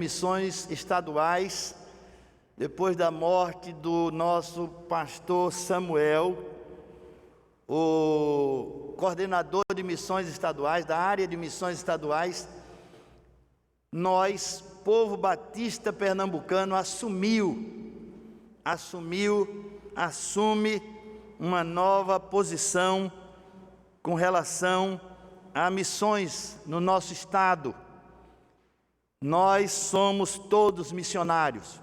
Missões estaduais, depois da morte do nosso pastor Samuel, o coordenador de missões estaduais, da área de missões estaduais, nós, povo batista pernambucano, assume uma nova posição com relação a missões no nosso estado. Nós somos todos missionários.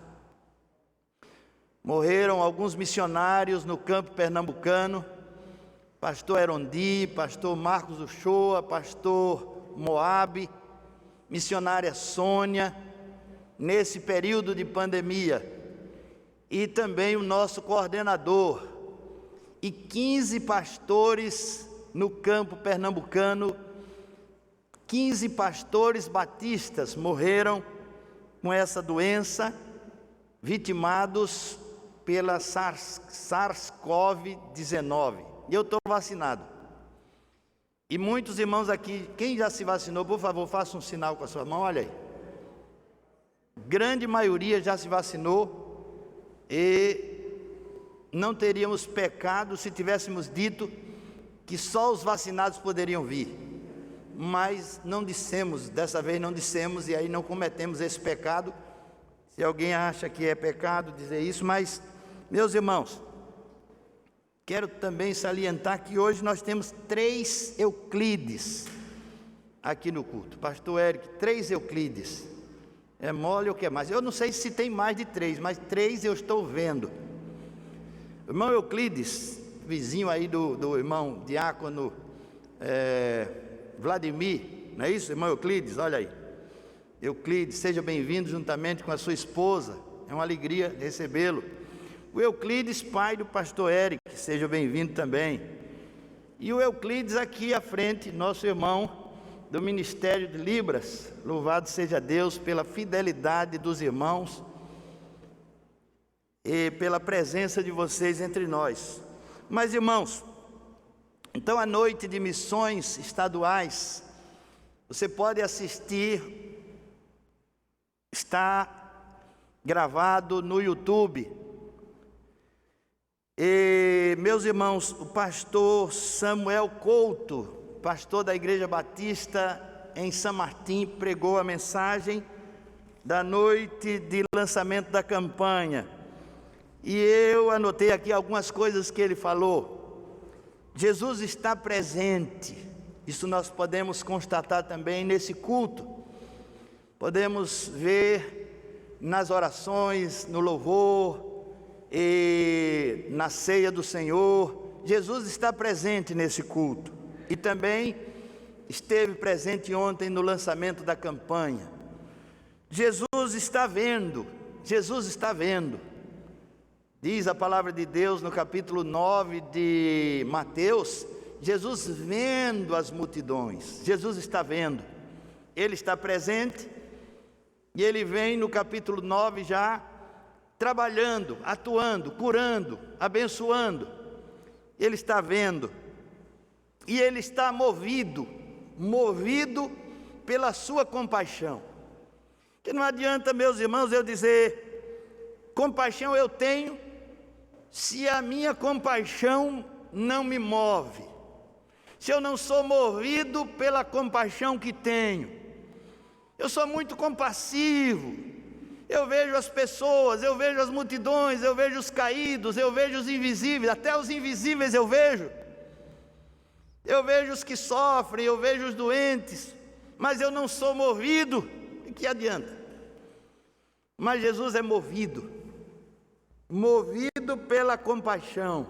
Morreram alguns missionários no campo pernambucano, pastor Erondi, pastor Marcos Uchoa, pastor Moabe, missionária Sônia, nesse período de pandemia, e também o nosso coordenador, e 15 pastores no campo pernambucano. 15 pastores batistas morreram com essa doença, vitimados pela SARS-CoV-19. E eu estou vacinado. E muitos irmãos aqui, quem já se vacinou, por favor, faça um sinal com a sua mão, olha aí. Grande maioria já se vacinou e não teríamos pecado se tivéssemos dito que só os vacinados poderiam vir. Mas não dissemos, dessa vez não dissemos, e aí não cometemos esse pecado. Se alguém acha que é pecado dizer isso, mas, meus irmãos, quero também salientar que hoje nós temos 3 Euclides aqui no culto. Pastor Eric, 3 Euclides. É mole ou o que mais? Eu não sei se tem mais de 3, mas 3 eu estou vendo. O irmão Euclides, vizinho aí do irmão diácono Vladimir, não é isso, irmão Euclides? Olha aí. Euclides, seja bem-vindo juntamente com a sua esposa. É uma alegria recebê-lo. O Euclides, pai do pastor Eric, seja bem-vindo também. E o Euclides aqui à frente, nosso irmão do Ministério de Libras. Louvado seja Deus pela fidelidade dos irmãos e pela presença de vocês entre nós. Mas, irmãos, então a noite de missões estaduais, você pode assistir, está gravado no YouTube. E, meus irmãos, o pastor Samuel Couto, pastor da Igreja Batista em São Martim, pregou a mensagem da noite de lançamento da campanha. E eu anotei aqui algumas coisas que ele falou. Jesus está presente, isso nós podemos constatar também nesse culto. Podemos ver nas orações, no louvor e na ceia do Senhor. Jesus está presente nesse culto. E também esteve presente ontem no lançamento da campanha. Jesus está vendo. Diz a palavra de Deus no capítulo 9 de Mateus, Jesus vendo as multidões. Jesus está vendo. Ele está presente e ele vem no capítulo 9 já trabalhando, atuando, curando, abençoando. Ele está vendo. E ele está movido pela sua compaixão. Que não adianta, meus irmãos, eu dizer, compaixão eu tenho, se a minha compaixão não me move, se eu não sou movido pela compaixão que tenho. Eu sou muito compassivo, eu vejo as pessoas, eu vejo as multidões, eu vejo os caídos, eu vejo os invisíveis, até os invisíveis eu vejo os que sofrem, eu vejo os doentes, mas eu não sou movido. E que adianta? Mas Jesus é movido pela compaixão.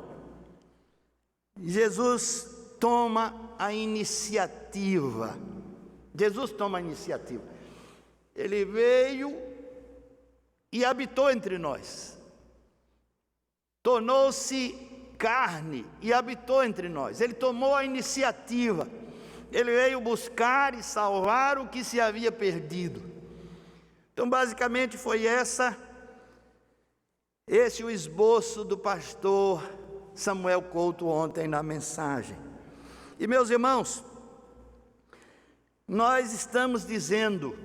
Jesus toma a iniciativa. Ele veio e habitou entre nós. Tornou-se carne e habitou entre nós. Ele tomou a iniciativa. Ele veio buscar e salvar o que se havia perdido. Então, basicamente, foi esse o esboço do pastor Samuel Couto ontem na mensagem. E, meus irmãos, nós estamos dizendo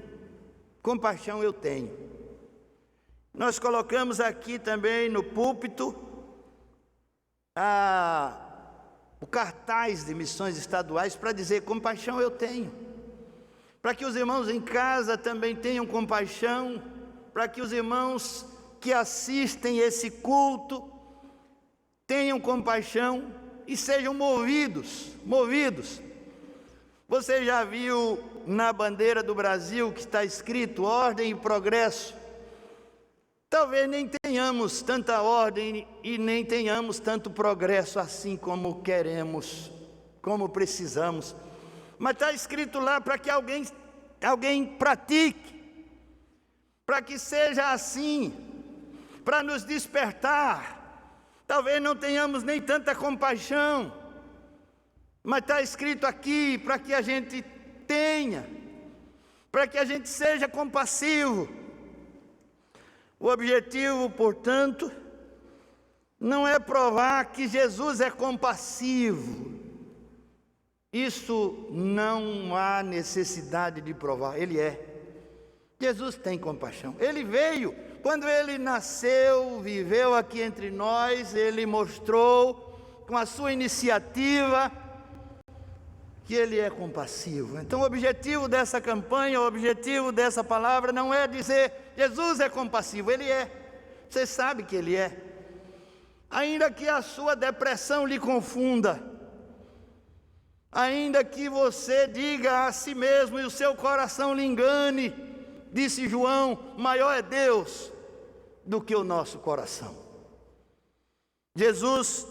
compaixão eu tenho. Nós colocamos aqui também no púlpito o cartaz de missões estaduais para dizer: compaixão eu tenho. Para que os irmãos em casa também tenham compaixão, para que os irmãos que assistem esse culto tenham compaixão e sejam movidos. Você já viu na bandeira do Brasil que está escrito ordem e progresso? Talvez nem tenhamos tanta ordem e nem tenhamos tanto progresso assim como queremos, como precisamos. Mas está escrito lá para que alguém pratique, para que seja assim, para nos despertar. Talvez não tenhamos nem tanta compaixão, mas está escrito aqui para que a gente tenha, para que a gente seja compassivo. O objetivo, portanto, não é provar que Jesus é compassivo. Isso não há necessidade de provar, Ele é. Jesus tem compaixão. Ele veio, quando Ele nasceu, viveu aqui entre nós, Ele mostrou com a sua iniciativa que Ele é compassivo. Então o objetivo dessa campanha, o objetivo dessa palavra não é dizer Jesus é compassivo, Ele é. Você sabe que Ele é. Ainda que a sua depressão lhe confunda, ainda que você diga a si mesmo e o seu coração lhe engane, disse João, maior é Deus do que o nosso coração. Jesus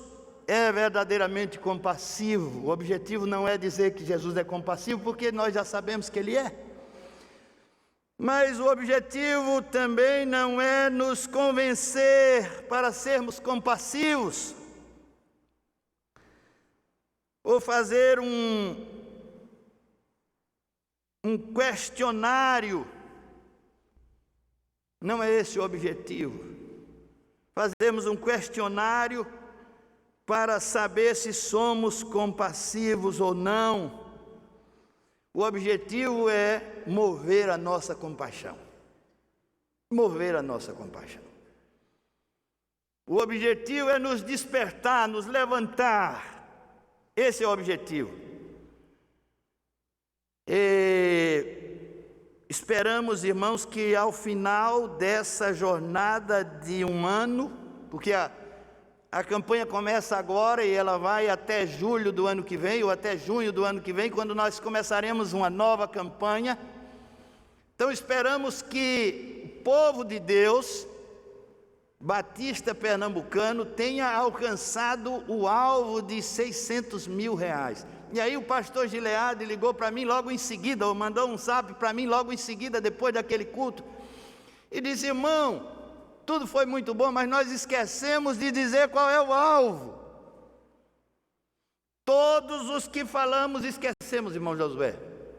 é verdadeiramente compassivo. O objetivo não é dizer que Jesus é compassivo, porque nós já sabemos que Ele é. Mas o objetivo também não é nos convencer para sermos compassivos, ou fazer um questionário. Não é esse o objetivo. Fazemos um questionário para saber se somos compassivos ou não. O objetivo é mover a nossa compaixão. Mover a nossa compaixão. O objetivo é nos despertar, nos levantar. Esse é o objetivo. Esperamos, irmãos, que ao final dessa jornada de um ano, porque a campanha começa agora e ela vai até julho do ano que vem, ou até junho do ano que vem, quando nós começaremos uma nova campanha. Então esperamos que o povo de Deus, batista pernambucano, tenha alcançado o alvo de 600 mil reais. E aí o pastor Gileade ligou para mim logo em seguida, ou mandou um zap para mim logo em seguida, depois daquele culto, e disse: irmão, tudo foi muito bom, mas nós esquecemos de dizer qual é o alvo. Todos os que falamos esquecemos, irmão Josué,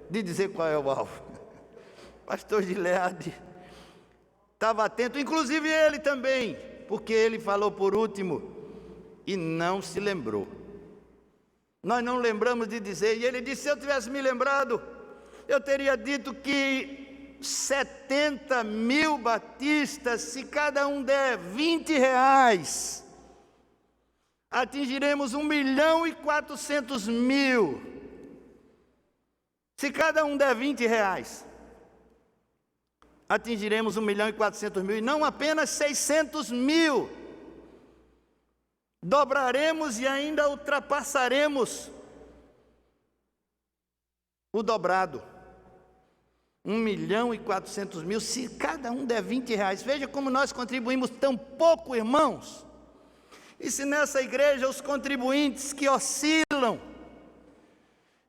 de dizer qual é o alvo. Pastor Gileade estava atento, inclusive ele também, porque ele falou por último e não se lembrou. Nós não lembramos de dizer, e ele disse: se eu tivesse me lembrado, eu teria dito que 70 mil batistas, se cada um der 20 reais, atingiremos 1.400.000. Se cada um der 20 reais, atingiremos 1.400.000, e não apenas 600 mil. Dobraremos e ainda ultrapassaremos o dobrado. 1.400.000, se cada um der 20 reais. Veja como nós contribuímos tão pouco, irmãos. E se nessa igreja os contribuintes que oscilam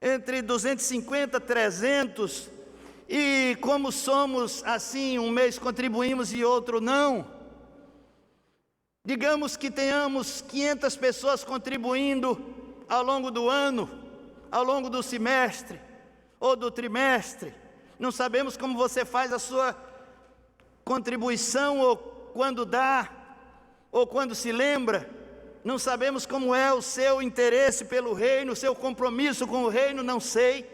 entre 250 e 300, e como somos assim, um mês contribuímos e outro não, digamos que tenhamos 500 pessoas contribuindo ao longo do ano, ao longo do semestre ou do trimestre. Não sabemos como você faz a sua contribuição, ou quando dá, ou quando se lembra. Não sabemos como é o seu interesse pelo reino, o seu compromisso com o reino, não sei.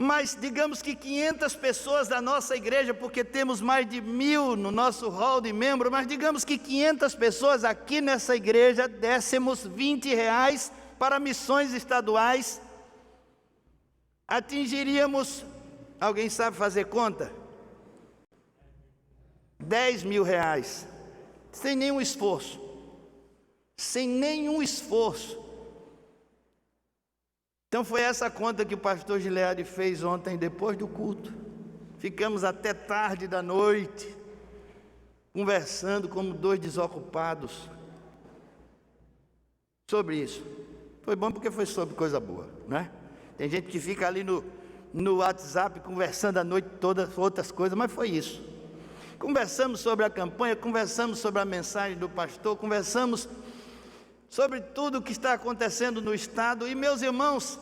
Mas digamos que 500 pessoas da nossa igreja, porque temos mais de 1.000 no nosso hall de membros, mas digamos que 500 pessoas aqui nessa igreja dessemos R$20 para missões estaduais, atingiríamos, alguém sabe fazer conta? R$10.000, sem nenhum esforço, sem nenhum esforço. Então foi essa conta que o pastor Gileade fez ontem, depois do culto. Ficamos até tarde da noite, conversando como dois desocupados, sobre isso. Foi bom porque foi sobre coisa boa, né? Tem gente que fica ali no WhatsApp, conversando a noite toda, outras coisas, mas foi isso. Conversamos sobre a campanha, conversamos sobre a mensagem do pastor, conversamos sobre tudo o que está acontecendo no estado. E meus irmãos,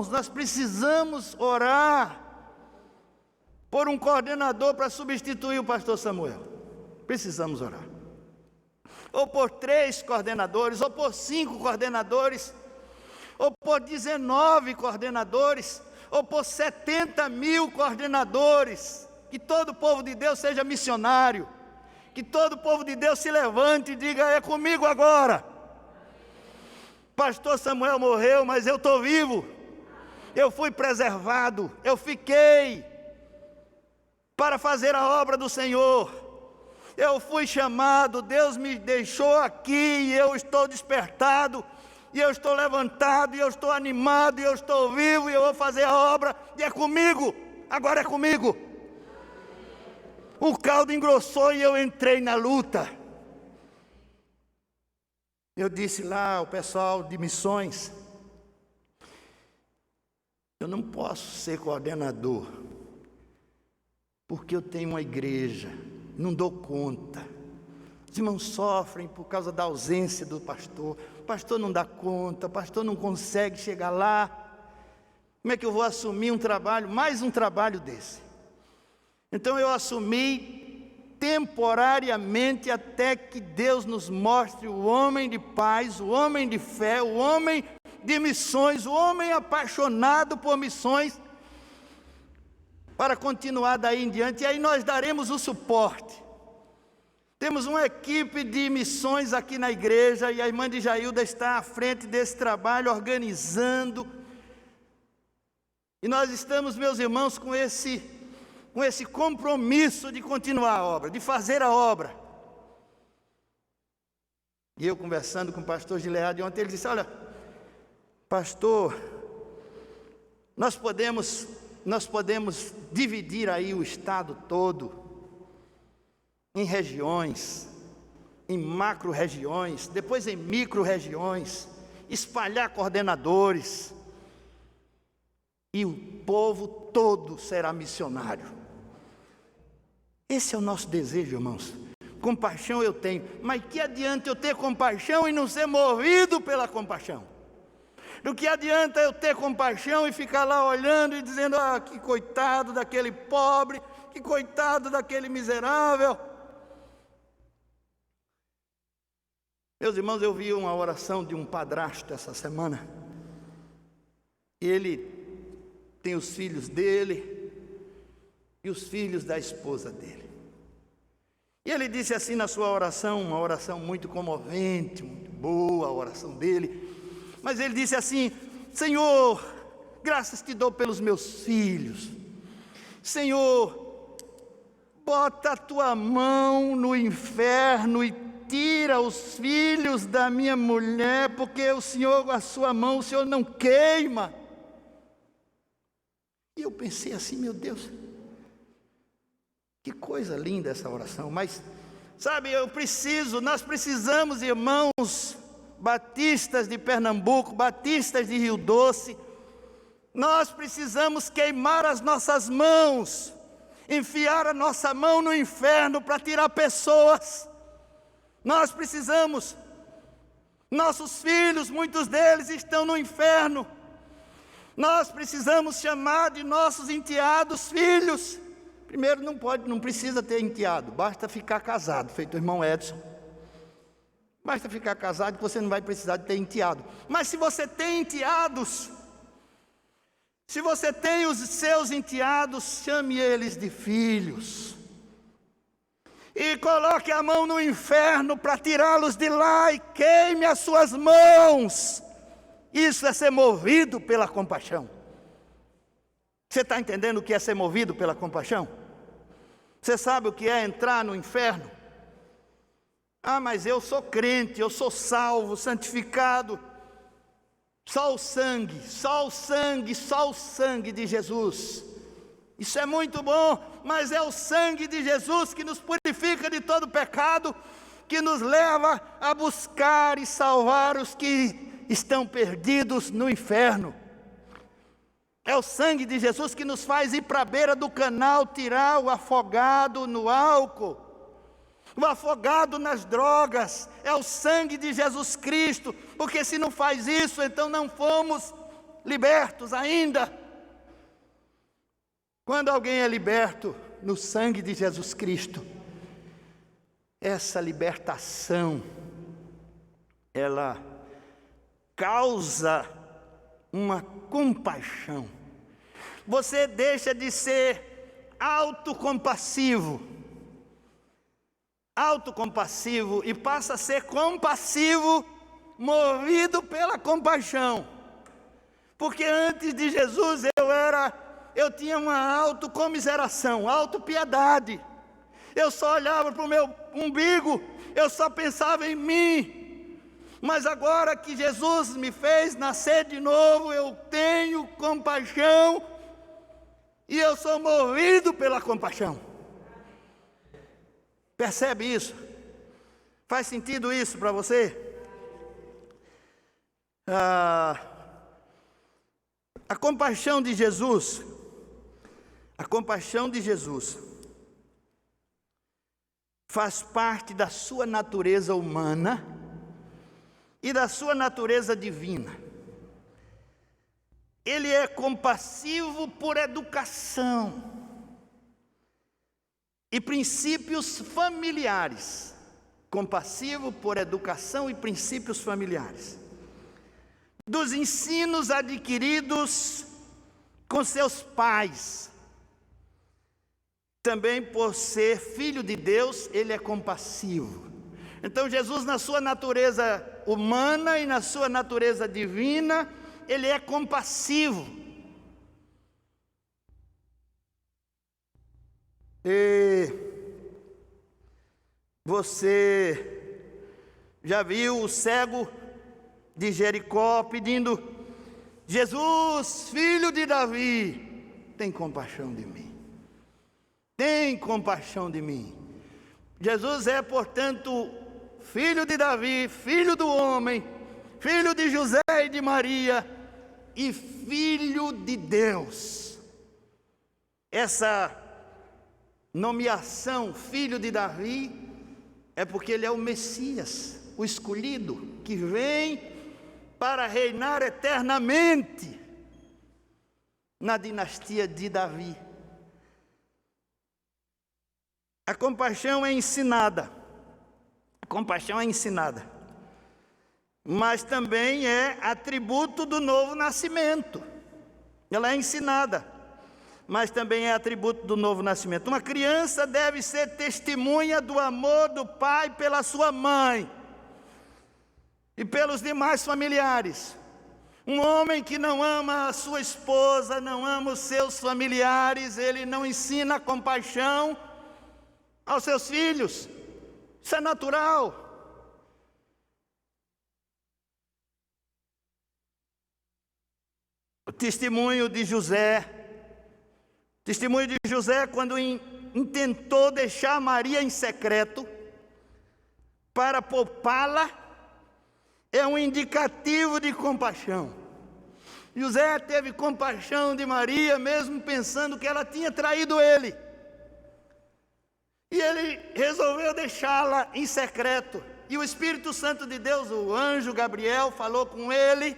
nós precisamos orar por um coordenador para substituir o pastor Samuel. Precisamos orar. Ou por 3 coordenadores, ou por 5 coordenadores, ou por 19 coordenadores, ou por 70.000 coordenadores. Que todo o povo de Deus seja missionário. Que todo o povo de Deus se levante e diga: é comigo agora. Pastor Samuel morreu, mas eu estou vivo. Eu fui preservado, eu fiquei para fazer a obra do Senhor. Eu fui chamado, Deus me deixou aqui e eu estou despertado, e eu estou levantado, e eu estou animado, e eu estou vivo, e eu vou fazer a obra, e é comigo, agora é comigo. O caldo engrossou e eu entrei na luta. Eu disse lá ao pessoal de missões: eu não posso ser coordenador, porque eu tenho uma igreja, não dou conta. Os irmãos sofrem por causa da ausência do pastor. O pastor não dá conta, o pastor não consegue chegar lá. Como é que eu vou assumir um trabalho, mais um trabalho desse? Então eu assumi temporariamente, até que Deus nos mostre o homem de paz, o homem de fé, o homem de missões, o homem apaixonado por missões, para continuar daí em diante. E aí nós daremos o suporte. Temos uma equipe de missões aqui na igreja, e a irmã de Jailda está à frente desse trabalho, organizando. E nós estamos, meus irmãos, com esse compromisso de continuar a obra, de fazer a obra. E eu conversando com o pastor Gileade ontem, ele disse: olha, pastor, nós podemos dividir aí o estado todo em regiões, em macro-regiões, depois em micro-regiões, espalhar coordenadores, e o povo todo será missionário. Esse é o nosso desejo, irmãos. Compaixão eu tenho, mas que adianta eu ter compaixão e não ser movido pela compaixão? Do que adianta eu ter compaixão e ficar lá olhando e dizendo: ah, que coitado daquele pobre, que coitado daquele miserável. Meus irmãos, eu vi uma oração de um padrasto essa semana. Ele tem os filhos dele e os filhos da esposa dele. E ele disse assim na sua oração, uma oração muito comovente, muito boa a oração dele. Mas ele disse assim: Senhor, graças te dou pelos meus filhos. Senhor, bota a tua mão no inferno e tira os filhos da minha mulher, porque o Senhor, a sua mão, o Senhor não queima. E eu pensei assim: meu Deus, que coisa linda essa oração. Mas, sabe, nós precisamos, irmãos batistas de Pernambuco, batistas de Rio Doce, nós precisamos queimar as nossas mãos, enfiar a nossa mão no inferno para tirar pessoas. Nós precisamos. Nossos filhos, muitos deles estão no inferno. Nós precisamos chamar de nossos enteados filhos. Primeiro, não precisa ter enteado, basta ficar casado, feito o irmão Edson. Basta ficar casado que você não vai precisar de ter enteado. Mas se você tem enteados, Se você tem os seus enteados, chame eles de filhos. E coloque a mão no inferno para tirá-los de lá e queime as suas mãos. Isso é ser movido pela compaixão. Você está entendendo o que é ser movido pela compaixão? Você sabe o que é entrar no inferno? Ah, mas eu sou crente, eu sou salvo, santificado. Só o sangue, só o sangue, só o sangue de Jesus. Isso é muito bom, mas é o sangue de Jesus que nos purifica de todo pecado, que nos leva a buscar e salvar os que estão perdidos no inferno. É o sangue de Jesus que nos faz ir para a beira do canal, tirar o afogado no álcool, o afogado nas drogas. É o sangue de Jesus Cristo, porque se não faz isso, então não fomos libertos ainda. Quando alguém é liberto no sangue de Jesus Cristo, essa libertação, ela causa uma compaixão. Você deixa de ser autocompassivo e passa a ser compassivo, movido pela compaixão. Porque antes de Jesus eu tinha uma autocomiseração, autopiedade. Eu só olhava para o meu umbigo, eu só pensava em mim. Mas agora que Jesus me fez nascer de novo, eu tenho compaixão e eu sou movido pela compaixão. Percebe isso? Faz sentido isso para você? A compaixão de Jesus, faz parte da sua natureza humana e da sua natureza divina. Ele é compassivo por educação e princípios familiares. Compassivo por educação e princípios familiares. Dos ensinos adquiridos com seus pais. Também por ser filho de Deus, ele é compassivo. Então Jesus, na sua natureza humana e na sua natureza divina, ele é compassivo. E você já viu o cego de Jericó pedindo: Jesus, filho de Davi, tem compaixão de mim. Tem compaixão de mim. Jesus é, portanto, filho de Davi, filho do homem, filho de José e de Maria e filho de Deus. Essa nomeação, filho de Davi, é porque ele é o Messias, o escolhido, que vem para reinar eternamente na dinastia de Davi. A compaixão é ensinada. Mas também é atributo do novo nascimento. Ela é ensinada, mas também é atributo do novo nascimento. Uma criança deve ser testemunha do amor do pai pela sua mãe e pelos demais familiares. Um homem que não ama a sua esposa, não ama os seus familiares, ele não ensina compaixão aos seus filhos. Isso é natural. O testemunho de José quando intentou deixar Maria em secreto para poupá-la, é um indicativo de compaixão. José teve compaixão de Maria, mesmo pensando que ela tinha traído ele. E ele resolveu deixá-la em secreto. E o Espírito Santo de Deus, o anjo Gabriel, falou com ele: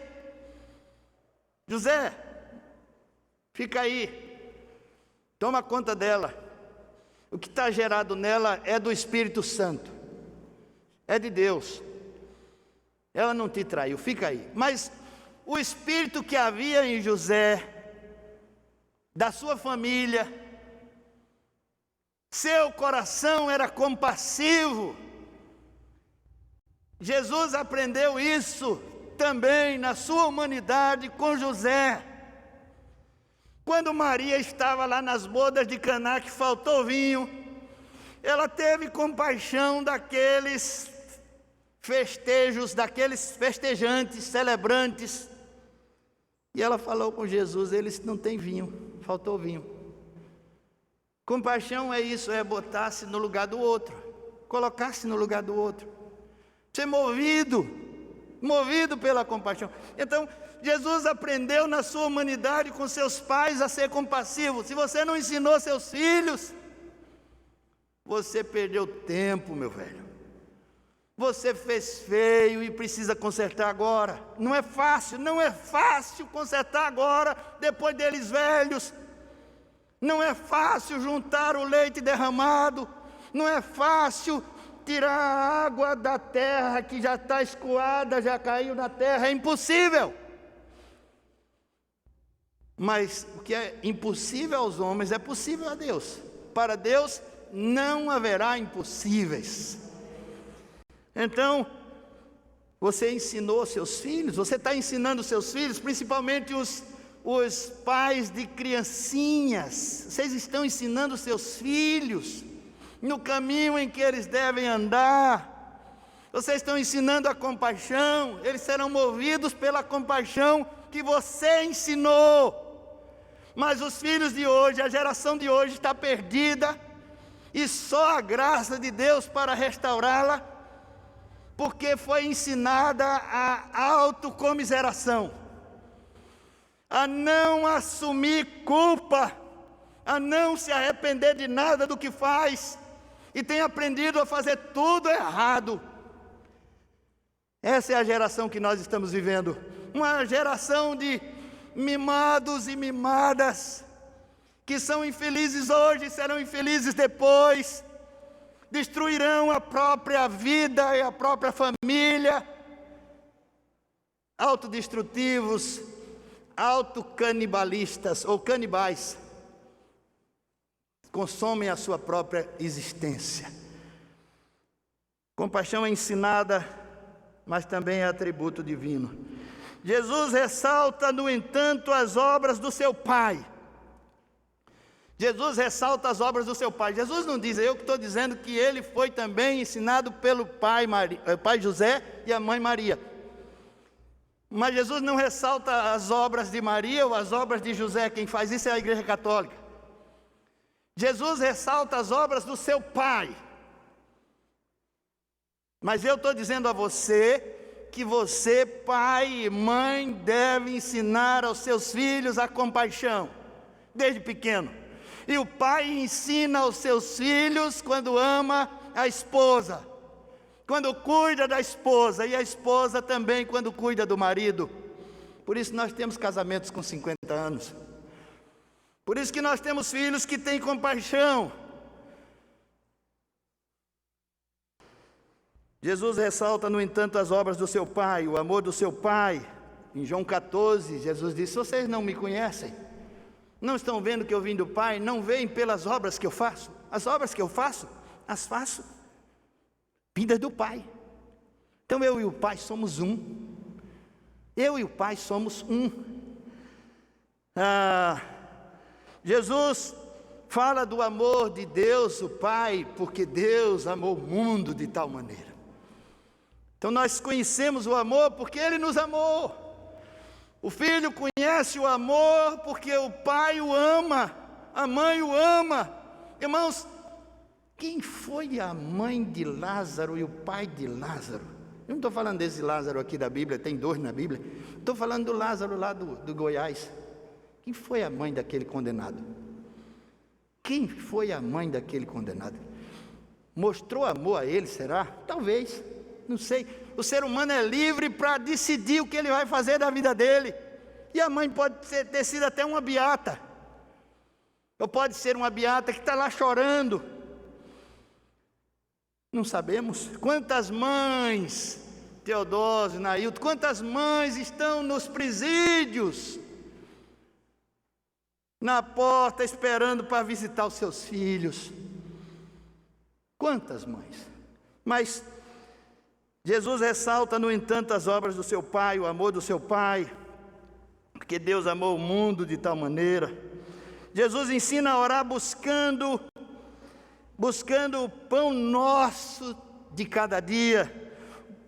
José, fica aí, toma conta dela. O que está gerado nela é do Espírito Santo, é de Deus. Ela não te traiu, fica aí. Mas o espírito que havia em José da sua família. Seu coração era compassivo. Jesus aprendeu isso também na sua humanidade com José. Quando Maria estava lá nas bodas de Caná, que faltou vinho, ela teve compaixão daqueles festejos, daqueles festejantes, celebrantes. E ela falou com Jesus: eles não têm vinho, faltou vinho. Compaixão é isso, é botar-se no lugar do outro, colocar-se no lugar do outro, ser movido pela compaixão. Então, Jesus aprendeu na sua humanidade com seus pais a ser compassivo. Se você não ensinou seus filhos, você perdeu tempo, meu velho. Você fez feio e precisa consertar agora. Não é fácil consertar agora, depois deles velhos. Não é fácil juntar o leite derramado. Não é fácil tirar a água da terra que já está escoada, já caiu na terra. É impossível. Mas o que é impossível aos homens é possível a Deus. Para Deus não haverá impossíveis. Então, você ensinou seus filhos, você está ensinando seus filhos, principalmente os pais de criancinhas. Vocês estão ensinando seus filhos no caminho em que eles devem andar. Vocês estão ensinando a compaixão. Eles serão movidos pela compaixão que você ensinou. Mas os filhos de hoje, a geração de hoje está perdida, e só a graça de Deus para restaurá-la, porque foi ensinada a autocomiseração, a não assumir culpa, a não se arrepender de nada do que faz, e tem aprendido a fazer tudo errado. Essa é a geração que nós estamos vivendo, uma geração de mimados e mimadas, que são infelizes hoje e serão infelizes depois, destruirão a própria vida e a própria família, autodestrutivos, autocanibalistas ou canibais, consomem a sua própria existência. Compaixão é ensinada, mas também é atributo divino. Jesus ressalta, no entanto, as obras do seu Pai. Jesus ressalta as obras do seu Pai. Jesus não diz, eu que estou dizendo que ele foi também ensinado pelo pai José e a mãe Maria. Mas Jesus não ressalta as obras de Maria ou as obras de José. Quem faz isso é a Igreja Católica. Jesus ressalta as obras do seu Pai. Mas eu estou dizendo a você que você, pai e mãe, deve ensinar aos seus filhos a compaixão, desde pequeno. E o pai ensina aos seus filhos quando ama a esposa, quando cuida da esposa, e a esposa também quando cuida do marido. Por isso nós temos casamentos com 50 anos. Por isso que nós temos filhos que têm compaixão. Jesus ressalta, no entanto, as obras do seu Pai, o amor do seu Pai. Em João 14, Jesus disse: vocês não me conhecem, não estão vendo que eu vim do Pai, não veem pelas obras que eu faço. As obras que eu faço, as faço vindas do Pai. Então eu e o Pai somos um. Eu e o Pai somos um. Jesus fala do amor de Deus, o Pai, porque Deus amou o mundo de tal maneira. Então nós conhecemos o amor porque Ele nos amou. O filho conhece o amor porque o pai o ama, a mãe o ama. Irmãos, quem foi a mãe de Lázaro e o pai de Lázaro? Eu não estou falando desse Lázaro aqui da Bíblia, tem dois na Bíblia. Estou falando do Lázaro lá do Goiás. Quem foi a mãe daquele condenado? Quem foi a mãe daquele condenado? Mostrou amor a ele, será? Talvez. Não sei, o ser humano é livre para decidir o que ele vai fazer da vida dele. E a mãe pode ter sido até uma beata, ou pode ser uma beata que está lá chorando. Não sabemos. Quantas mães, Teodósio, Nailton, quantas mães estão nos presídios, na porta esperando para visitar os seus filhos. Quantas mães? Mas Jesus ressalta, no entanto, as obras do seu Pai, o amor do seu Pai, porque Deus amou o mundo de tal maneira. Jesus ensina a orar buscando o pão nosso de cada dia,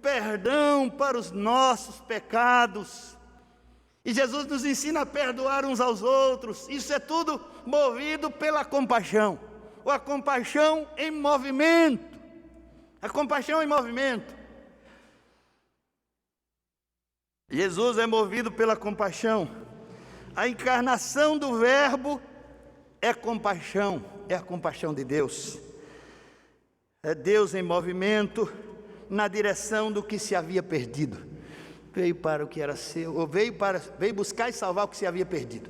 perdão para os nossos pecados. E Jesus nos ensina a perdoar uns aos outros. Isso é tudo movido pela compaixão, ou a compaixão em movimento. A compaixão em movimento. Jesus é movido pela compaixão. A encarnação do Verbo é compaixão, é a compaixão de Deus. É Deus em movimento na direção do que se havia perdido. Veio para o que era seu, ou veio buscar e salvar o que se havia perdido.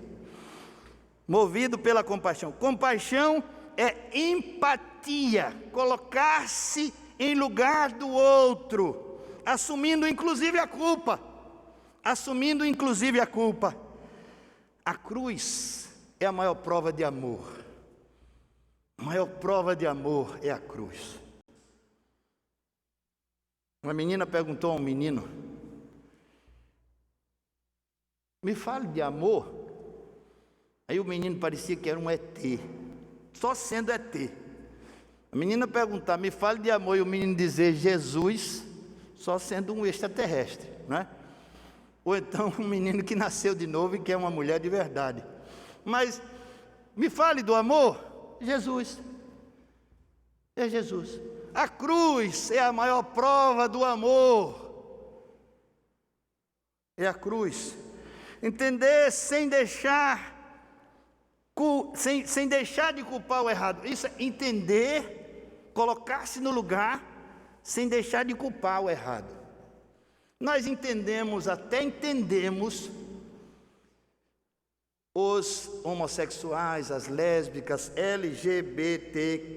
Movido pela compaixão. Compaixão é empatia, colocar-se em lugar do outro, assumindo inclusive a culpa. A cruz é a maior prova de amor. A maior prova de amor é a cruz. Uma menina perguntou a um menino: me fale de amor. Aí o menino parecia que era um ET, só sendo ET. A menina perguntar: me fale de amor, e o menino dizer Jesus, só sendo um extraterrestre, não é? Ou então um menino que nasceu de novo e que é uma mulher de verdade. Mas me fale do amor. Jesus. É Jesus. A cruz é a maior prova do amor. É a cruz. Entender sem deixar de culpar o errado. Isso é entender, colocar-se no lugar, sem deixar de culpar o errado. Nós entendemos os homossexuais, as lésbicas, LGBTQ+.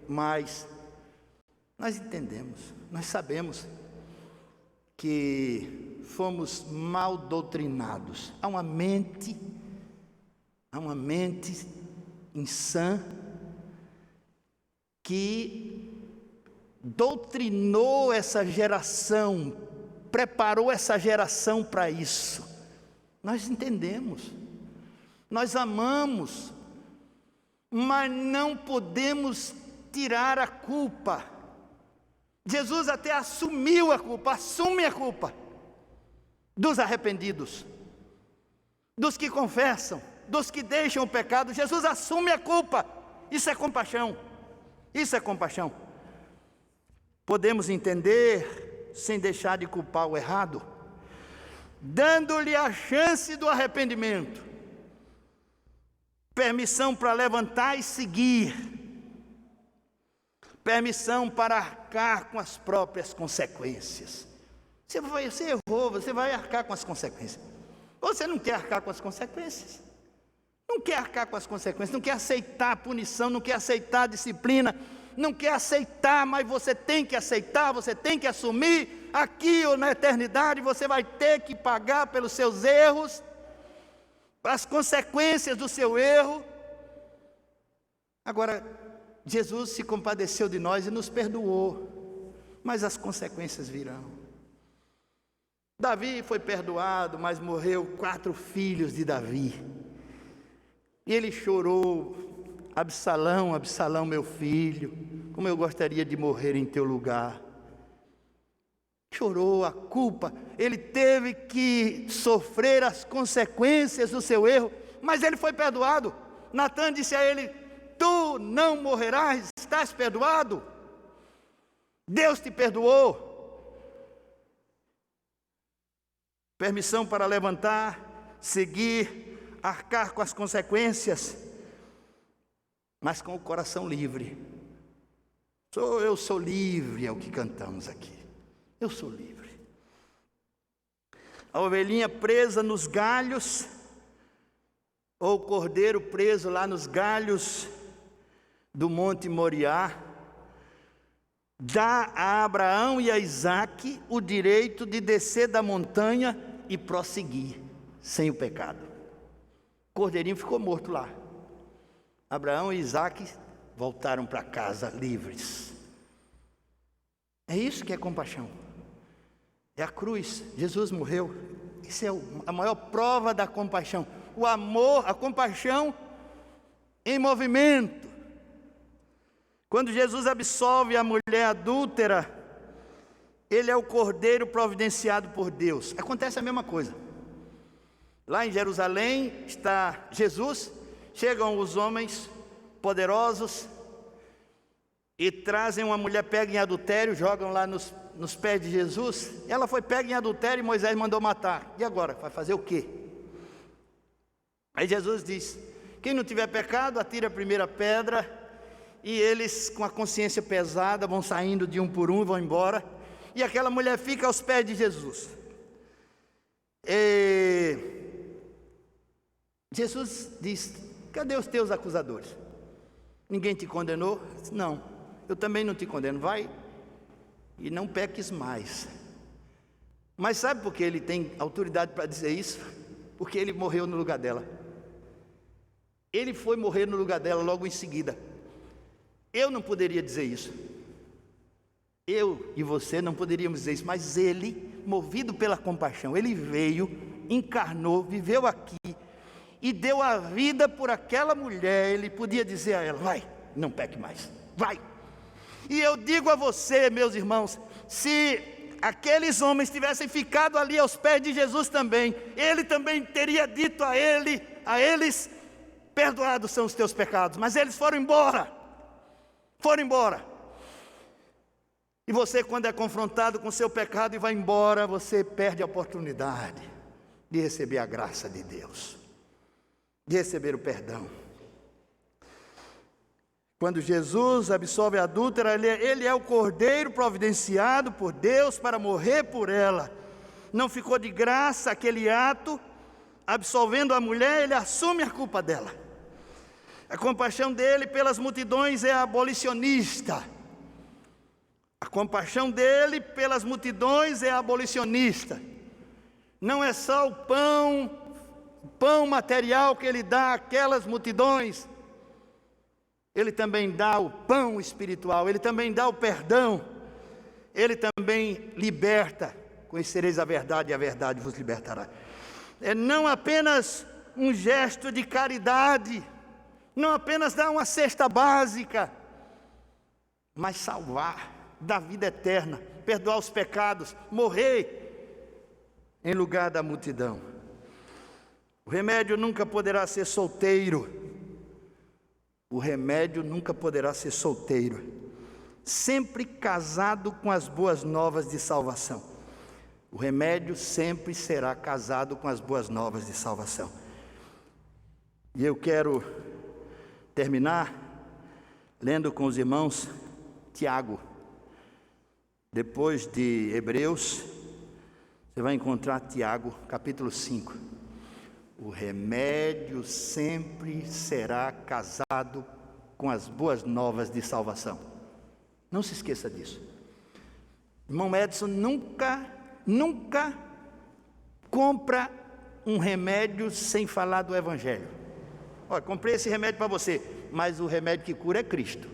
Nós entendemos, nós sabemos que fomos mal doutrinados. Há uma mente insã que doutrinou essa geração, preparou essa geração para isso. Nós entendemos, nós amamos, mas não podemos tirar a culpa. Jesus até assumiu a culpa, assume a culpa dos arrependidos, dos que confessam, dos que deixam o pecado. Jesus assume a culpa. Isso é compaixão. Isso é compaixão. Podemos entender sem deixar de culpar o errado, dando-lhe a chance do arrependimento, permissão para levantar e seguir, permissão para arcar com as próprias consequências. Você errou, você vai arcar com as consequências. Ou você não quer arcar com as consequências? Não quer arcar com as consequências, não quer aceitar a punição, não quer aceitar a disciplina, não quer aceitar, mas você tem que aceitar, você tem que assumir. Aqui ou na eternidade você vai ter que pagar pelos seus erros, as consequências do seu erro. Agora, Jesus se compadeceu de nós e nos perdoou, mas as consequências virão. Davi foi perdoado, mas morreu 4 filhos de Davi. E ele chorou: Absalão, Absalão, meu filho, como eu gostaria de morrer em teu lugar. Chorou a culpa, ele teve que sofrer as consequências do seu erro, mas ele foi perdoado. Natã disse a ele: tu não morrerás, estás perdoado. Deus te perdoou. Permissão para levantar, seguir, arcar com as consequências, mas com o coração livre. Eu sou livre, é o que cantamos aqui. Eu sou livre. A ovelhinha presa nos galhos, ou o cordeiro preso lá nos galhos do Monte Moriá, dá a Abraão e a Isaque o direito de descer da montanha e prosseguir sem o pecado. cordeirinho ficou morto lá. Abraão e Isaque voltaram para casa livres. É isso que é compaixão. É a cruz. Jesus morreu. Isso é a maior prova da compaixão. O amor, a compaixão em movimento. Quando Jesus absolve a mulher adúltera, ele é o cordeiro providenciado por Deus. Acontece a mesma coisa. Lá em Jerusalém está Jesus, chegam os homens poderosos e trazem uma mulher pega em adultério, jogam lá nos pés de Jesus. Ela foi pega em adultério e Moisés mandou matar. E agora? Vai fazer o quê? Aí Jesus diz: quem não tiver pecado, atire a primeira pedra. E eles, com a consciência pesada, vão saindo de um por um e vão embora. E aquela mulher fica aos pés de Jesus. Jesus diz: cadê os teus acusadores? Ninguém te condenou? Não, eu também não te condeno. Vai e não peques mais. Mas sabe por que ele tem autoridade para dizer isso? Porque ele morreu no lugar dela. Ele foi morrer no lugar dela logo em seguida. Eu não poderia dizer isso. Eu e você não poderíamos dizer isso, mas ele, movido pela compaixão, ele veio, encarnou, viveu aqui e deu a vida por aquela mulher. Ele podia dizer a ela: vai, não peque mais, vai. E eu digo a você, meus irmãos, se aqueles homens tivessem ficado ali aos pés de Jesus também, ele também teria dito a eles: perdoados são os teus pecados. Mas eles foram embora. E você, quando é confrontado com o seu pecado e vai embora, você perde a oportunidade de receber a graça de Deus, de receber o perdão. Quando Jesus absolve a adúltera, ele é o cordeiro providenciado por Deus para morrer por ela. Não ficou de graça aquele ato. Absolvendo a mulher, ele assume a culpa dela. A compaixão dele pelas multidões é abolicionista. A compaixão dele pelas multidões é abolicionista. Não é só o pão material que ele dá àquelas multidões. Ele também dá o pão espiritual, ele também dá o perdão. Ele também liberta. Conhecereis a verdade e a verdade vos libertará. É não apenas um gesto de caridade, não apenas dar uma cesta básica, mas salvar, dar vida eterna, perdoar os pecados, morrer em lugar da multidão. O remédio nunca poderá ser solteiro. O remédio nunca poderá ser solteiro. Sempre casado com as boas novas de salvação. O remédio sempre será casado com as boas novas de salvação. E eu quero terminar lendo com os irmãos Tiago. Depois de Hebreus, você vai encontrar Tiago, capítulo 5. O remédio sempre será casado com as boas novas de salvação. Não se esqueça disso. Irmão Edson nunca compra um remédio sem falar do Evangelho. Olha, comprei esse remédio para você, mas o remédio que cura é Cristo.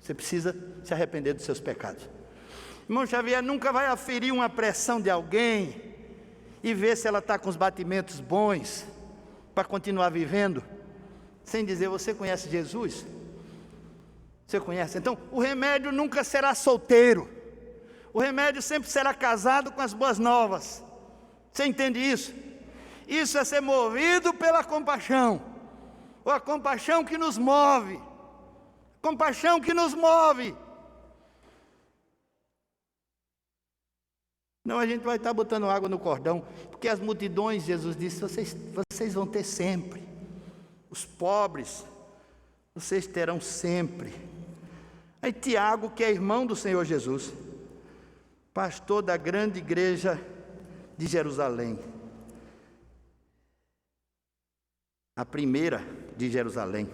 Você precisa se arrepender dos seus pecados. Irmão Xavier nunca vai aferir uma pressão de alguém e ver se ela está com os batimentos bons para continuar vivendo, sem dizer: você conhece Jesus? Você conhece? Então, o remédio nunca será solteiro. O remédio sempre será casado com as boas novas. Você entende isso? Isso é ser movido pela compaixão. Ou a compaixão que nos move. Compaixão que nos move. Não, a gente vai estar botando água no cordão, porque as multidões, Jesus disse, vocês vão ter sempre. Os pobres, vocês terão sempre. Aí Tiago, que é irmão do Senhor Jesus, pastor da grande igreja de Jerusalém, a primeira de Jerusalém,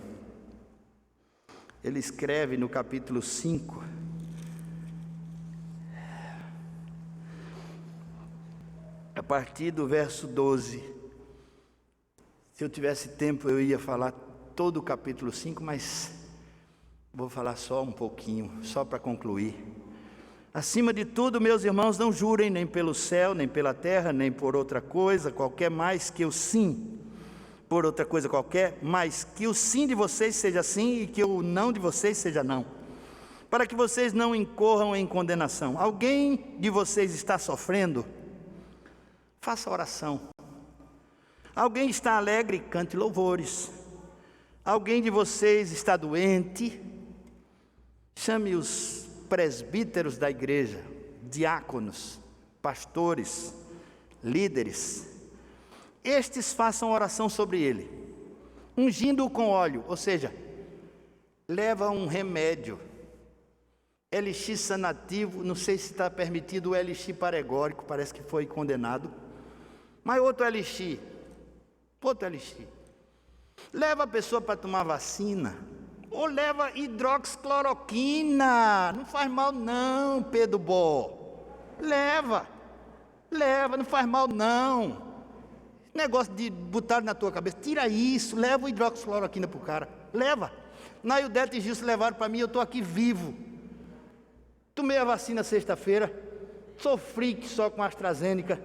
ele escreve no capítulo 5, a partir do verso 12, Se eu tivesse tempo, eu ia falar todo o capítulo 5, mas vou falar só um pouquinho, só para concluir. Acima de tudo, meus irmãos, não jurem nem pelo céu, nem pela terra, nem por outra coisa qualquer mais que o sim, por outra coisa qualquer, mas que o sim de vocês seja sim e que o não de vocês seja não, para que vocês não incorram em condenação. Alguém de vocês está sofrendo? Faça oração. Alguém está alegre? Cante louvores. Alguém de vocês está doente? Chame os presbíteros da igreja, diáconos, pastores, líderes. Estes façam oração sobre ele, ungindo-o com óleo, ou seja, leva um remédio, elixir sanativo, não sei se está permitido o elixir paregórico, parece que foi condenado, mas outro elixir, leva a pessoa para tomar vacina, ou leva hidroxicloroquina, não faz mal não, Pedro Bó, leva, não faz mal não. Negócio de botar na tua cabeça, tira isso, leva o hidroxicloroquina para o cara, leva. Naildete e Gilson levaram para mim, eu estou aqui vivo. Tomei a vacina sexta-feira, sofri só com AstraZeneca,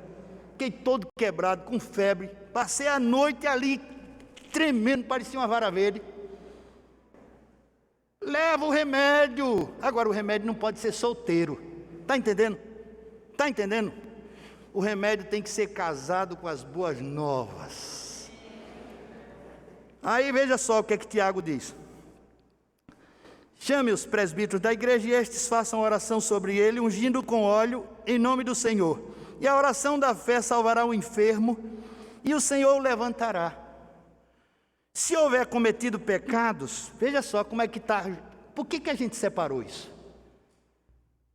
fiquei todo quebrado, com febre, passei a noite ali, tremendo, parecia uma vara verde. Leva o remédio. Agora o remédio não pode ser solteiro, está entendendo? Está entendendo? O remédio tem que ser casado com as boas novas. Aí veja só o que é que Tiago diz. Chame os presbíteros da igreja e estes façam oração sobre ele, ungindo com óleo em nome do Senhor. E a oração da fé salvará o enfermo e o Senhor o levantará. Se houver cometido pecados, veja só como é que está. Por que a gente separou isso?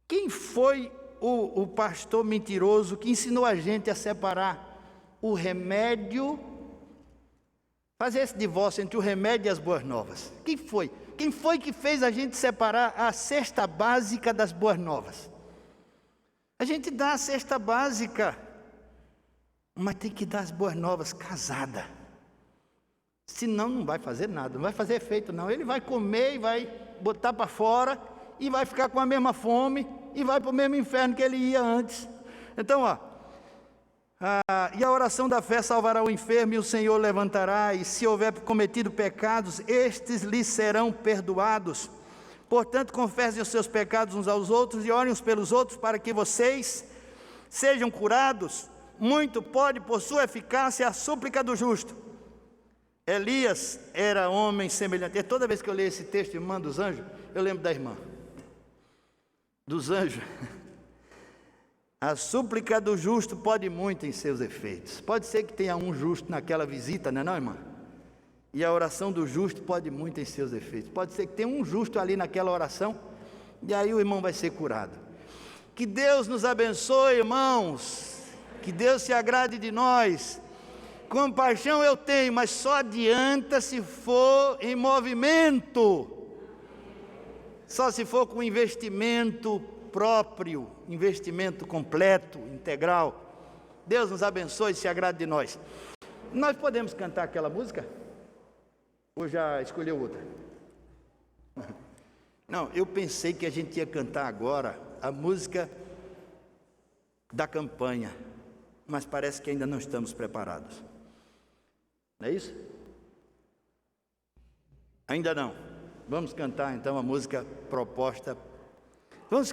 Quem foi o pastor mentiroso que ensinou a gente a separar o remédio, fazer esse divórcio entre o remédio e as boas novas? Quem foi? Quem foi que fez a gente separar a cesta básica das boas novas? A gente dá a cesta básica, mas tem que dar as boas novas casada. Senão não vai fazer nada, não vai fazer efeito não. Ele vai comer e vai botar para fora e vai ficar com a mesma fome e vai para o mesmo inferno que ele ia antes. Então, e a oração da fé salvará o enfermo e o Senhor levantará, e se houver cometido pecados, estes lhes serão perdoados. Portanto, confessem os seus pecados uns aos outros e orem uns pelos outros para que vocês sejam curados. Muito pode, por sua eficácia, a súplica do justo. Elias era homem semelhante. E toda vez que eu leio esse texto, irmã dos anjos, eu lembro da irmã dos anjos. A súplica do justo pode muito em seus efeitos. Pode ser que tenha um justo naquela visita, não é não, irmã? E a oração do justo pode muito em seus efeitos. Pode ser que tenha um justo ali naquela oração, e aí o irmão vai ser curado. Que Deus nos abençoe, irmãos. Que Deus se agrade de nós. Compaixão eu tenho, mas só adianta se for em movimento. Só se for com investimento próprio, investimento completo, integral. Deus nos abençoe e se agrade de nós. Nós podemos cantar aquela música? Ou já escolheu outra? Não, eu pensei que a gente ia cantar agora a música da campanha, mas parece que ainda não estamos preparados. Não é isso? Ainda não. Vamos cantar então a música proposta. Vamos